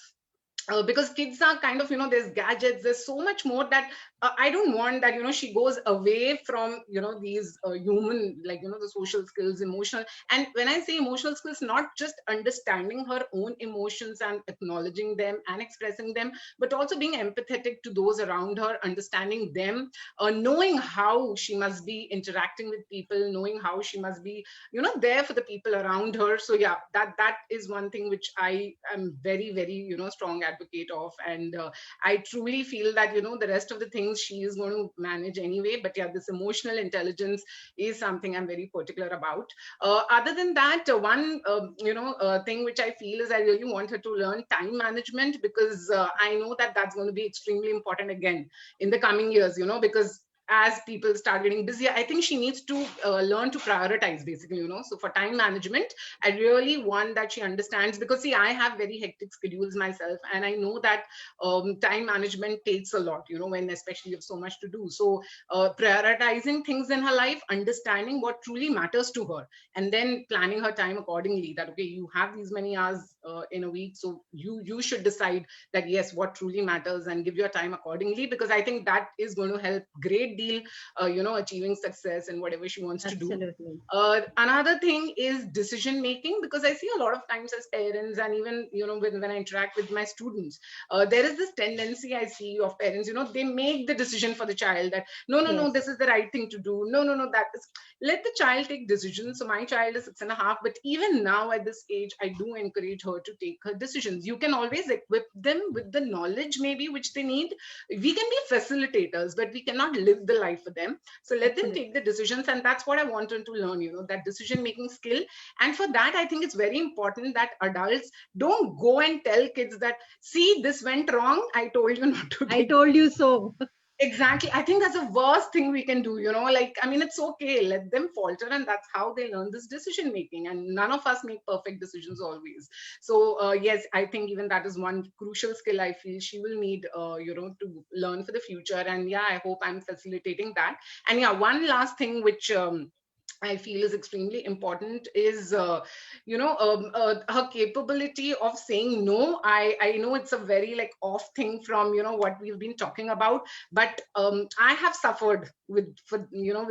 Because kids are kind of, there's gadgets, there's so much more that I don't want that, she goes away from, these human, like, the social skills, emotional. And when I say emotional skills, not just understanding her own emotions and acknowledging them and expressing them, but also being empathetic to those around her, understanding them, knowing how she must be interacting with people, knowing how she must be, there for the people around her. So yeah, that is one thing which I am very, very, strong advocate of. And I truly feel that, the rest of the things she is going to manage anyway. But yeah, this emotional intelligence is something I'm very particular about. Other than that, one, thing which I feel is I really want her to learn time management, because I know that that's going to be extremely important again in the coming years, because as people start getting busier, I think she needs to learn to prioritize, basically, so for time management, I really want that she understands, because see, I have very hectic schedules myself, and I know that time management takes a lot, when especially you have so much to do. So prioritizing things in her life, understanding what truly matters to her, and then planning her time accordingly, that okay, you have these many hours in a week, so you should decide that yes, what truly matters, and give your time accordingly, because I think that is going to help great deal achieving success and whatever she wants Absolutely. to do. Another thing is decision making, because I see a lot of times as parents, and even when I interact with my students, there is this tendency I see of parents, they make the decision for the child, that no, this is the right thing to do, no, that is, let the child take decisions. So my child is 6.5, but even now at this age, I do encourage her to take her decisions. You can always equip them with the knowledge maybe which they need. We can be facilitators, but we cannot live the life for them. So let them take the decisions, and that's what I want them to learn, that decision making skill. And for that, I think it's very important that adults don't go and tell kids that, see, this went wrong, I told you not to. I told you so. Exactly. I think that's the worst thing we can do, like, I mean, it's okay, let them falter, and that's how they learn this decision making. And none of us make perfect decisions always. So yes, I think even that is one crucial skill I feel she will need, to learn for the future. And yeah, I hope I'm facilitating that. And yeah, one last thing which I feel is extremely important is, her capability of saying no. I know it's a very like off thing from, what we've been talking about, but I have suffered with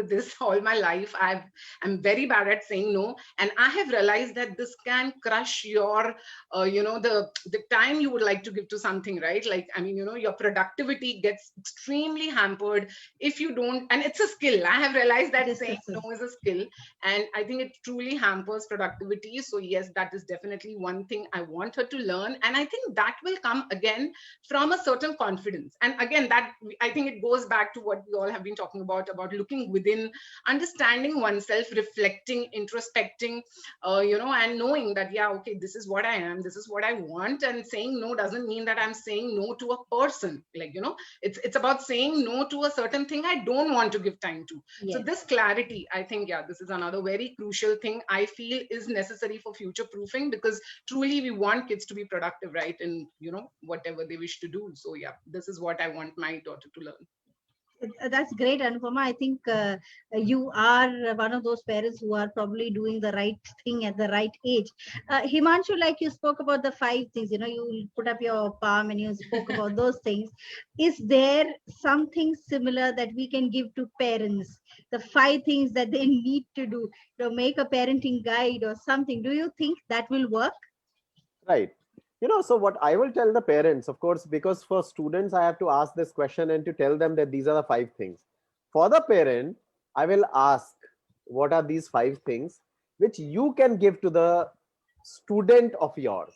this all my life. I'm very bad at saying no, and I have realized that this can crush your, the time you would like to give to something, right? Like, I mean, your productivity gets extremely hampered if you don't. And it's a skill. I have realized that This saying is no is a skill, and I think it truly hampers productivity. So yes, that is definitely one thing I want her to learn, and I think that will come again from a certain confidence. And again, that I think it goes back to what we all have been talking about looking within, understanding oneself, reflecting, introspecting, and knowing that, yeah, okay, this is what I am, this is what I want. And saying no doesn't mean that I'm saying no to a person. Like, it's about saying no to a certain thing I don't want to give time to. So yes. this clarity, I think, yeah, this is another very crucial thing I feel is necessary for future proofing, because truly we want kids to be productive, right? And whatever they wish to do. So yeah, this is what I want my daughter to learn. That's great, Anupama. I think you are one of those parents who are probably doing the right thing at the right age. Himanshu, like you spoke about the 5 things, you put up your palm and you spoke about those things. Is there something similar that we can give to parents? The 5 things that they need to do to make a parenting guide or something. Do you think that will work? Right. So what I will tell the parents, of course, because for students, I have to ask this question and to tell them that these are the 5 things. For the parent, I will ask, what are these 5 things which you can give to the student of yours?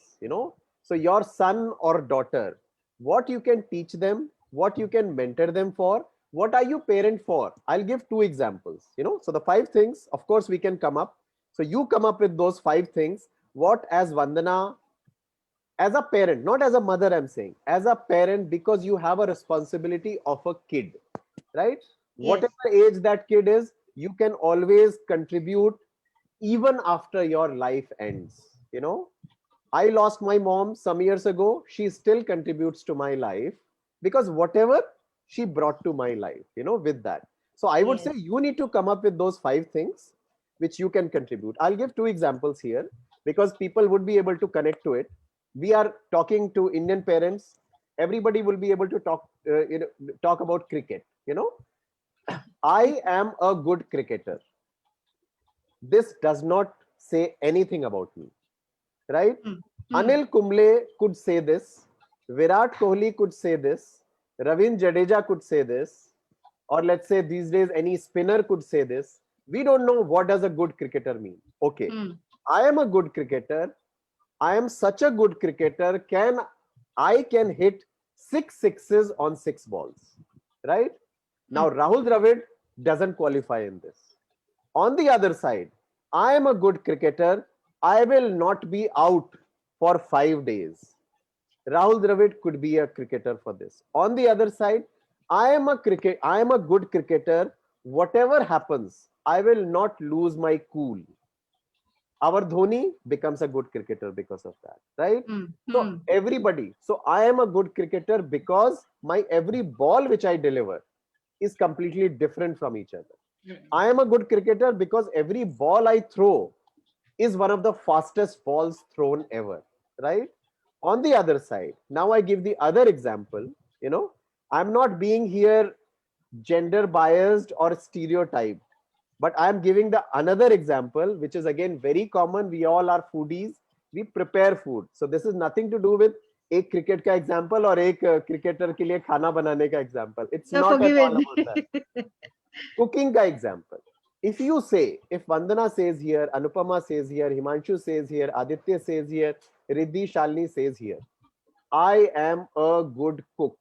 So your son or daughter, what you can teach them, what you can mentor them for, what are you parent for? I'll give 2 examples. So the 5 things, of course, we can come up. So you come up with those 5 things. What, as Vandana, as a parent, not as a mother, I'm saying, as a parent, because you have a responsibility of a kid, right? Yes. Whatever age that kid is, you can always contribute even after your life ends. I lost my mom some years ago. She still contributes to my life because whatever she brought to my life, with that. So I would Yes. say you need to come up with those 5 things which you can contribute. I'll give 2 examples here because people would be able to connect to it. We are talking to Indian parents. Everybody will be able to talk about cricket. I am a good cricketer. This does not say anything about me, right? Anil Kumble could say this. Virat Kohli could say this. Ravindra Jadeja could say this. Or let's say these days any spinner could say this. We don't know what does a good cricketer mean. Okay, I am a good cricketer. I am such a good cricketer. I can hit 6 sixes on 6 balls, right? Now Rahul Dravid doesn't qualify in this. On the other side, I am a good cricketer. I will not be out for 5 days. Rahul Dravid could be a cricketer for this. On the other side, I am a good cricketer. Whatever happens, I will not lose my cool. Our Dhoni becomes a good cricketer because of that, right? So everybody. So I am a good cricketer because my every ball which I deliver is completely different from each other. I am a good cricketer because every ball I throw is one of the fastest balls thrown ever, right? On the other side, now I give the other example. I'm not being here gender biased or stereotyped, but I'm giving the another example, which is again very common. We all are foodies. We prepare food. So this is nothing to do with एक cricket का example और एक cricketer के लिए खाना बनाने का example. It's not at all about that. Cooking का example. If you say, if Vandana says here, Anupama says here, Himanshu says here, Aditya says here, Riddhi Shalini says here, I am a good cook.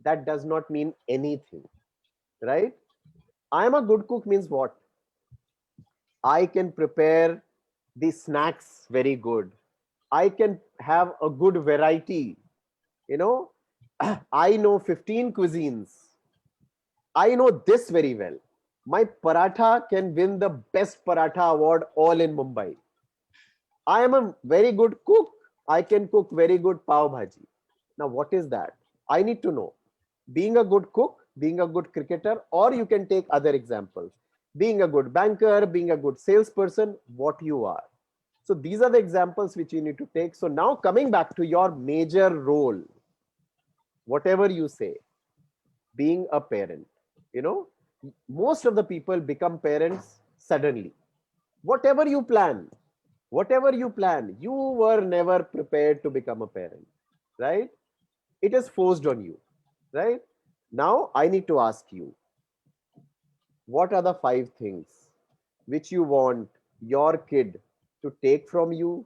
That does not mean anything, right? I am a good cook means what? I can prepare the snacks very good. I can have a good variety. I know 15 cuisines. I know this very well. My paratha can win the best paratha award all in Mumbai. I am a very good cook. I can cook very good pav bhaji. Now, what is that? I need to know. Being a good cook, being a good cricketer, or you can take other examples. being a good banker, being a good salesperson, what you are. So these are the examples which you need to take. So now coming back to your major role, whatever you say, being a parent, you know, most of the people become parents suddenly. Whatever you plan, you were never prepared to become a parent, right? It is forced on you, right? Now I need to ask you, what are the 5 things which you want your kid to take from you,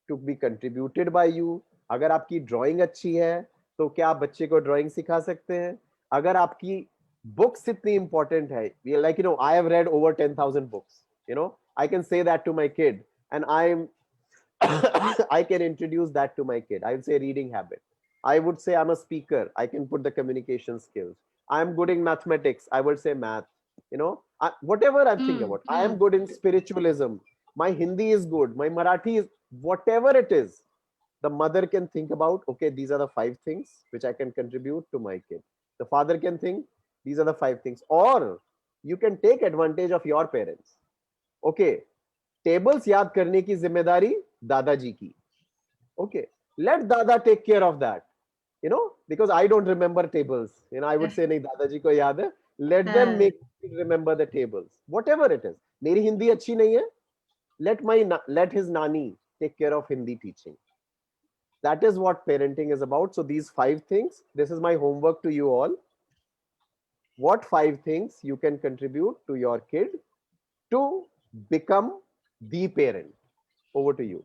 to be contributed by you? अगर आपकी drawing अच्छी है तो क्या आप बच्चे को drawing सिखा सकते हैं? अगर आपकी books इतनी important है, like, you know, I have read over 10,000 books, you know, I can say that to my kid, and I can introduce that to my kid. I would say reading habit. I would say I'm a speaker. I can put the communication skills. I'm good in mathematics. I would say math. You know, whatever I'm thinking about. I am good in spiritualism. My Hindi is good. My Marathi is, whatever it is, the mother can think about, okay, these are the 5 things which I can contribute to my kid. The father can think, these are the 5 things. Or you can take advantage of your parents. Okay, tables yaad karne ki zimmedari दादाजी की. Okay, let dada take care of that, you know, because I don't remember tables, you know. I would say nahi, दादाजी को याद है, let them make me remember the tables, whatever it is. मेरी हिंदी अच्छी नहीं है, let his nani take care of Hindi teaching. That is what parenting is about. So these 5 things, this is my homework to you all. What 5 things you can contribute to your kid to become the parent? Over to you.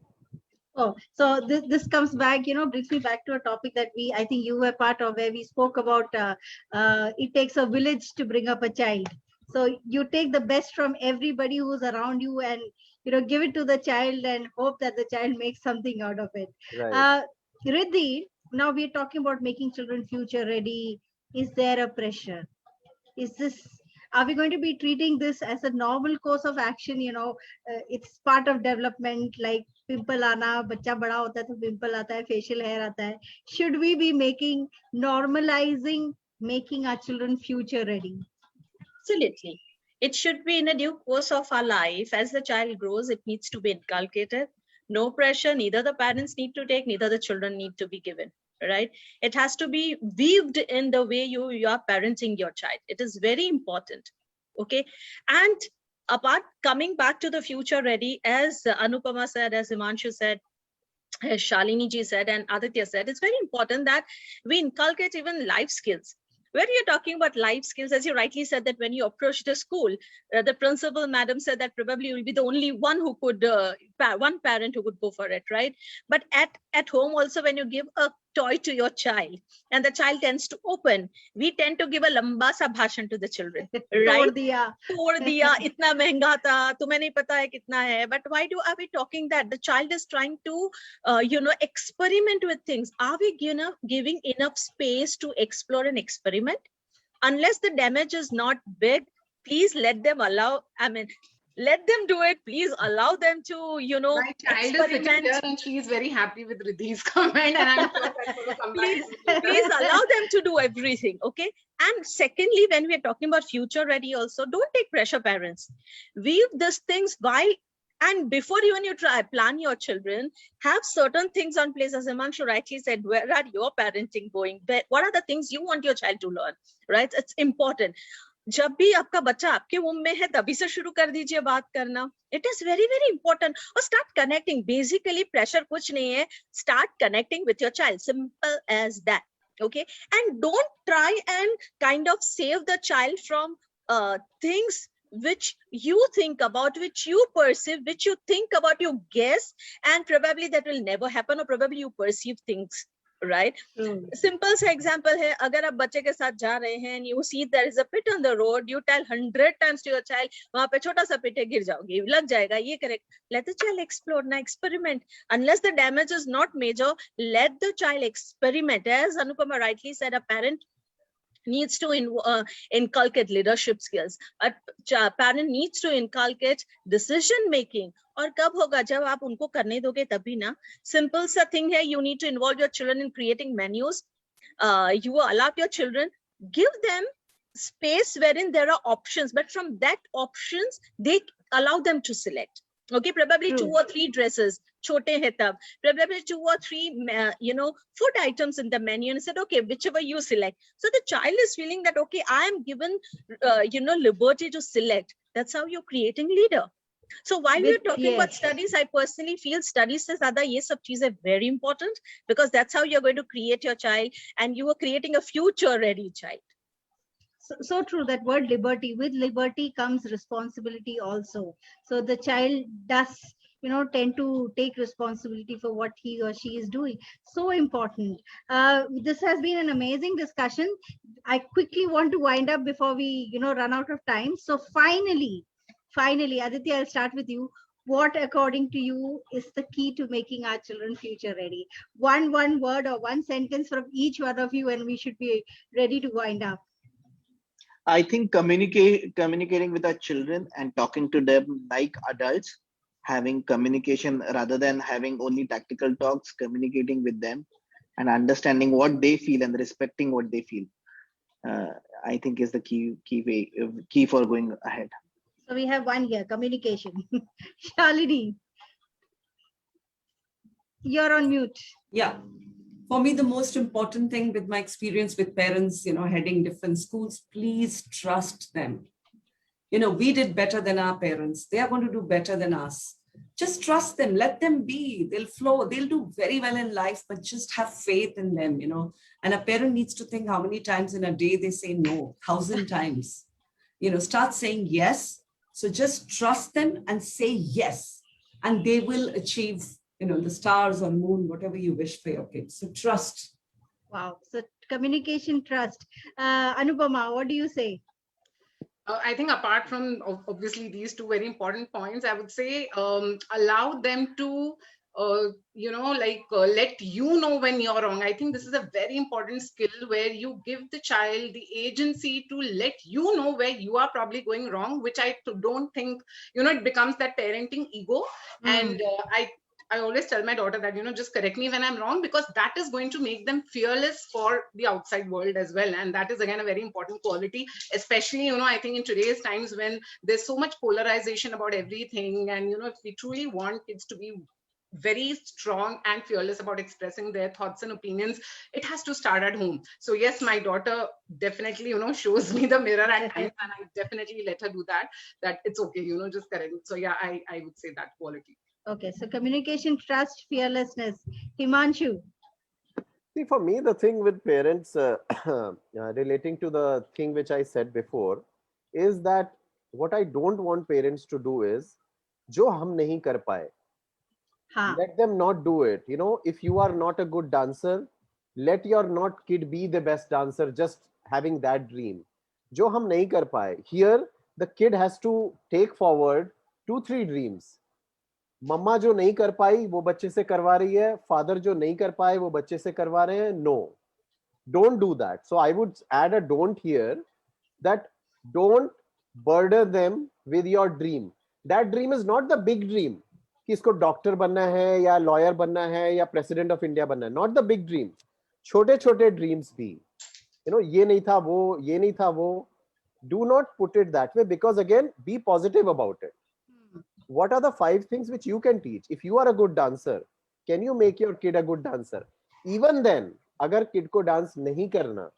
Oh, so this comes back, you know, brings me back to a topic that I think you were part of, where we spoke about it takes a village to bring up a child. So you take the best from everybody who's around you and, you know, give it to the child and hope that the child makes something out of it. Right. Riddhi, now we're talking about making children future ready. Is there a pressure? Are we going to be treating this as a normal course of action? You know, it's part of development, like pimple aana, bachcha bada hota hai to pimple aata hai, facial hair aata hai. Should we be normalizing making our children future ready? Absolutely. It should be in a due course of our life. As the child grows, it needs to be inculcated. No pressure, neither the parents need to take, neither the children need to be given. Right? It has to be weaved in the way you are parenting your child. It is very important. Okay. And coming back to the future ready, as Anupama said, as Himanshu said, as Shalini ji said, and Aditya said, it's very important that we inculcate even life skills. When you're talking about life skills, as you rightly said, that when you approach the school, the principal madam said that probably you will be the only one who could, one parent who could go for it, right? But at home also, when you give a toy to your child and the child tends to open, we tend to give a lamba sa bhashan to the children, right? Tod diya, itna mehenga tha, tumhe nahi pata hai kitna hai. But why are we talking that? The child is trying to, you know, experiment with things. Are we giving enough space to explore and experiment? Unless the damage is not big, please let them let them do it. Please allow them to, you know, my child is sitting here and she is very happy with Riddhi's comment, and I'm sure that's going to come back. Please allow them to do everything. Okay. And secondly, when we are talking about future ready also, don't take pressure, parents. Weave these things and before even you plan your children, have certain things on place. As Himanshu rightly said, where are your parenting going? What are the things you want your child to learn? Right? It's important. जब भी आपका बच्चा आपके womb में है तभी से शुरू कर दीजिए बात करना. It is very, very important. Or start connecting. Basically, pressure कुछ नहीं है. Start connecting with your child. Simple as that. Okay. And don't try and kind of save the child from things which you think about, which you perceive, which you think about, you guess, and probably that will never happen, or probably you perceive things. Right? Simple sa example hai, agar aap bacche ke sath ja rahe hain and you see there is a pit on the road, you tell 100 times to your child, wahan pe chota sa pit hai, gir jaoge, lag jayega, ye correct. Let the child explore, na experiment. Unless the damage is not major, let the child experiment. As Anupama rightly said, a parent needs to inculcate leadership skills. A parent needs to inculcate decision making. और कब होगा? जब आप उनको करने दोगे तभी ना. Simple सा thing है, you need to involve your children in creating menus. You allow your children, give them space wherein there are options, but from that options, they allow them to select. Okay, probably True. 2 or 3 dresses, chote hai tab, probably 2 or 3, food items in the menu, and said, okay, whichever you select. So the child is feeling that, okay, I am given, liberty to select. That's how you're creating leader. So while we're talking about Yes. studies, I personally feel studies says that yes, sab cheez are very important, because that's how you're going to create your child, and you are creating a future ready child. So true, that word liberty. With liberty comes responsibility also. So the child does, tend to take responsibility for what he or she is doing. So important. This has been an amazing discussion. I quickly want to wind up before we, run out of time. So finally, Aditya, I'll start with you. What, according to you, is the key to making our children future ready? One word or one sentence from each one of you, and we should be ready to wind up. I think communicating with our children and talking to them like adults, having communication rather than having only tactical talks, communicating with them and understanding what they feel and respecting what they feel. I think is the key for going ahead. So we have one here, communication. Shalini, you're on mute. Yeah. For me, the most important thing with my experience with parents, heading different schools, please trust them. We did better than our parents. They are going to do better than us. Just trust them, let them be, they'll flow, they'll do very well in life, but just have faith in them, And a parent needs to think how many times in a day they say no, 1,000 times. Start saying yes. So just trust them and say yes, and they will achieve the stars or moon, whatever you wish for your kids. So trust. Wow. So communication, trust. Anupama, what do you say? I think apart from obviously these two very important points, I would say allow them to, let you know when you're wrong. I think this is a very important skill where you give the child the agency to let you know where you are probably going wrong, which I don't think, it becomes that parenting ego. And I always tell my daughter that, just correct me when I'm wrong, because that is going to make them fearless for the outside world as well. And that is, again, a very important quality, especially, I think in today's times when there's so much polarization about everything. And, if we truly want kids to be very strong and fearless about expressing their thoughts and opinions, it has to start at home. So yes, my daughter definitely, shows me the mirror at times, and I definitely let her do that it's okay, just correct it. So yeah, I would say that quality. Okay, so communication, trust, fearlessness. Himanshu. See, for me, the thing with parents, relating to the thing which I said before, is that what I don't want parents to do is, jo hum nahi kar paye, let them not do it. If you are not a good dancer, let your not kid be the best dancer, just having that dream. Jo hum nahi kar paye. Here, the kid has to take forward 2-3 dreams. मम्मा जो नहीं कर पाई वो बच्चे से करवा रही है, father जो नहीं कर पाए वो बच्चे से करवा रहे हैं. No, don't do that. So I would add a don't here, that don't burden them with your dream. That dream is not the big dream कि इसको डॉक्टर बनना है या लॉयर बनना है या प्रेसिडेंट ऑफ इंडिया बनना है. Not the big dream. छोटे छोटे ड्रीम्स भी, ये नहीं था वो, ये नहीं था वो. Do not put it that way, because again, be positive about it. What are the 5 things which you can teach? If you are a good dancer, can you make your kid a good dancer? Even then, agar kid ko dance nahi karna,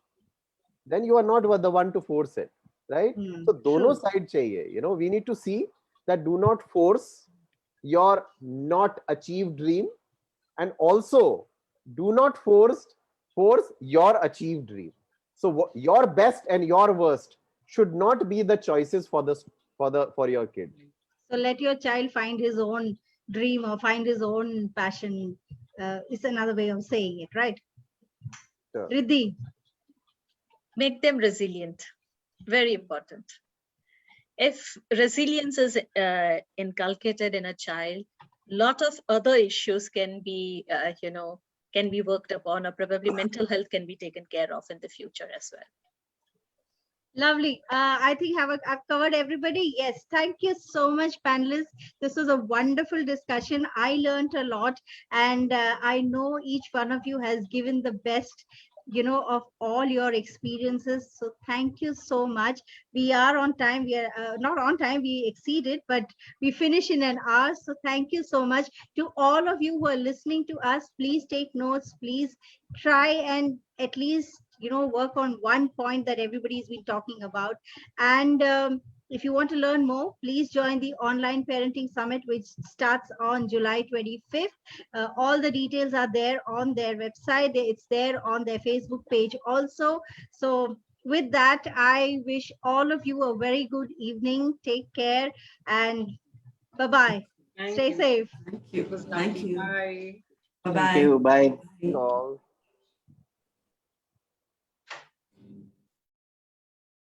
then you are not the one to force it, right? So dono side chahiye. We need to see that do not force your not achieved dream, and also do not force your achieved dream. So your best and your worst should not be the choices for your kid. So let your child find his own dream or find his own passion. It's another way of saying it, right? Sure. Riddhi. Make them resilient. Very important. If resilience is inculcated in a child, lot of other issues can be, can be worked upon, or probably mental health can be taken care of in the future as well. Lovely. I think I've covered everybody. Yes. Thank you so much, panelists. This was a wonderful discussion. I learned a lot, and I know each one of you has given the best of all your experiences. So thank you so much. We are on time. We are not on time. We exceeded, but we finish in an hour. So thank you so much to all of you who are listening to us. Please take notes. Please try and at least, work on one point that everybody's been talking about. And if you want to learn more, please join the Online Parenting Summit, which starts on July 25th. All the details are there on their website. It's there on their Facebook page also. So with that, I wish all of you a very good evening. Take care and bye-bye. Thank Stay you. safe. Thank you. It was Thank lovely. you. Bye. Bye-bye. Thank you. Bye. All.